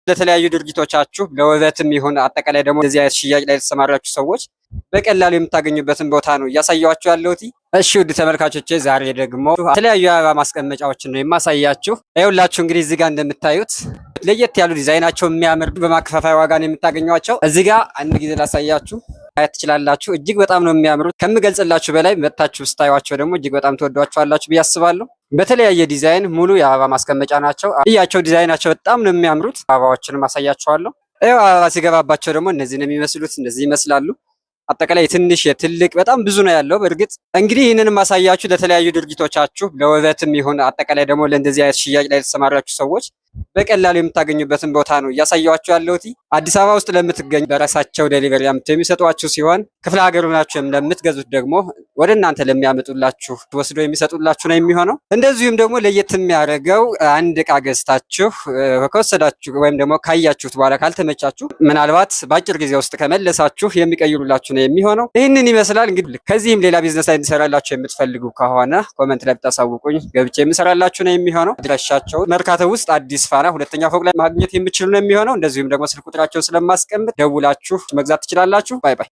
ለተለያዩ ድርጊቶቻችሁ ለውበትም ይሁን አጠቃላይ ደግሞ እንደዚህ አይነት ሽያጭ ላይ የተሰማራችሁ ሰዎች በቀላሉ የምታገኙበትን ቦታ ነው እያሳያችሁ ያለሁት። እሺ ውድ ተመልካቾቼ ዛሬ ደግሞ የተለያዩ የአበባ ማስቀመጫዎችን ነው የማሳያችሁ። ይኸውላችሁ እንግዲህ እዚህ ጋር እንደምታዩት ለየት ያሉ ዲዛይናቸው የሚያምር በማከፋፈያ ዋጋ ነው የምታገኟቸው። እዚህ ጋር አንድ ጊዜ ላሳያችሁ ማየት ትችላላችሁ። እጅግ በጣም ነው የሚያምሩት። ከምገልጽላችሁ በላይ መታችሁ ስታዩዋቸው ደግሞ እጅግ በጣም ትወዷቸዋላችሁ ብዬ አስባለሁ። በተለያየ ዲዛይን ሙሉ የአበባ ማስቀመጫ ናቸው። እያቸው ዲዛይናቸው በጣም ነው የሚያምሩት። አበባዎችንም አሳያችኋለሁ። ይኸው አበባ ሲገባባቸው ደግሞ እነዚህ ነው የሚመስሉት። እንደዚህ ይመስላሉ። አጠቃላይ ትንሽ የትልቅ በጣም ብዙ ነው ያለው። በእርግጥ እንግዲህ ይህንን ማሳያችሁ ለተለያዩ ድርጊቶቻችሁ ለውበትም ይሁን አጠቃላይ ደግሞ ለእንደዚህ አይነት ሽያጭ ላይ የተሰማራችሁ ሰዎች በቀላሉ የምታገኙበትን ቦታ ነው እያሳያችሁ ያለሁት። አዲስ አበባ ውስጥ ለምትገኙ በራሳቸው ዴሊቨሪ አምጥተው የሚሰጧችሁ ሲሆን ክፍለ ሀገር ሆናችሁ ለምትገዙት ደግሞ ወደ እናንተ ለሚያመጡላችሁ ወስዶ የሚሰጡላችሁ ነው የሚሆነው። እንደዚሁም ደግሞ ለየት የሚያደርገው አንድ እቃ ገዝታችሁ ከወሰዳችሁ ወይም ደግሞ ካያችሁት በኋላ ካልተመቻችሁ ምናልባት በአጭር ጊዜ ውስጥ ከመለሳችሁ የሚቀይሩላችሁ ነው የሚሆነው። ይህንን ይመስላል። እንግዲህ ከዚህም ሌላ ቢዝነስ ላይ እንሰራላችሁ የምትፈልጉ ከሆነ ኮመንት ላይ ብታሳውቁኝ ገብቼ የምሰራላችሁ ነው የሚሆነው። አድራሻቸው መርካቶ ውስጥ አዲስ ፋና ሁለተኛ ፎቅ ላይ ማግኘት የምትችሉ ነው የሚሆነው። እንደዚሁም ደግሞ ስልክ ቁጥራቸውን ስለማስቀምጥ ደውላችሁ መግዛት ትችላላችሁ። ባይ ባይ።